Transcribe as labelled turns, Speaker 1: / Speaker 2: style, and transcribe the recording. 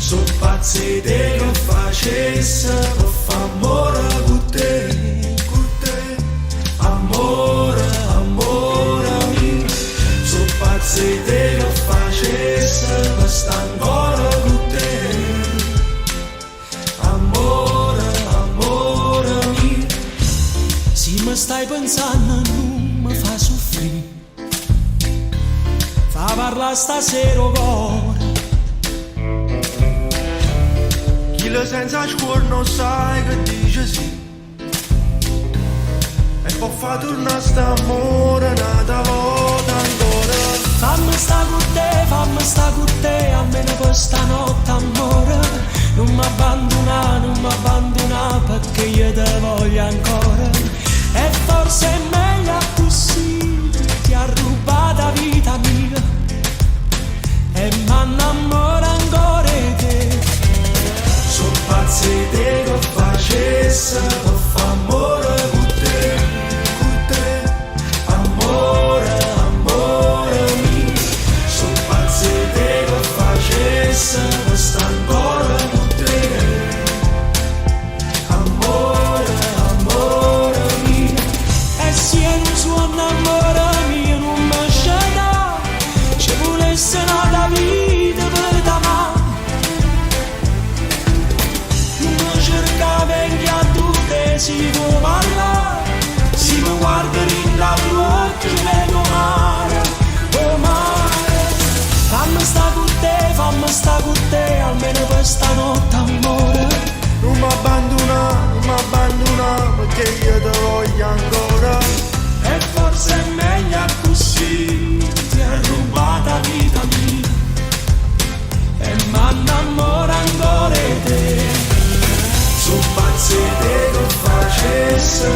Speaker 1: So pazzi te che facesse per fa amore con te, amore, amore mio. So pazzi te che facesse per sta ancora con te, amore, amore mio. Se mi stai pensando non mi fa soffrire, fa parlare stasera cuore. Chi lo senza cuore non sai che dice sì, e poi fa tornare st'amore un'altra volta ancora. Fammi sta con te, almeno per stanotte amore. Non mi abbandona, perché io te voglio ancora. E forse è meglio così, ti ha rubato la vita mia e m'annamora ancora te. So pazzi te che facesse per fa amore con te, amore, amore mio. So pazzi te che facesse per sta ancora con te, amore, amore mio. E se non suona amore mio non mi scenda, ci volesse una vita per t'amare. Si può parlare, si mi guarda in la tua occhio, vedo mare, oh mare. Fammi sta con te, almeno per stanotte amore. Non mi abbandona, perché io te voglio ancora. E forse è meglio così, ti ha rubato la vita mia e m'annamora ancora te. So pazzi te che facesse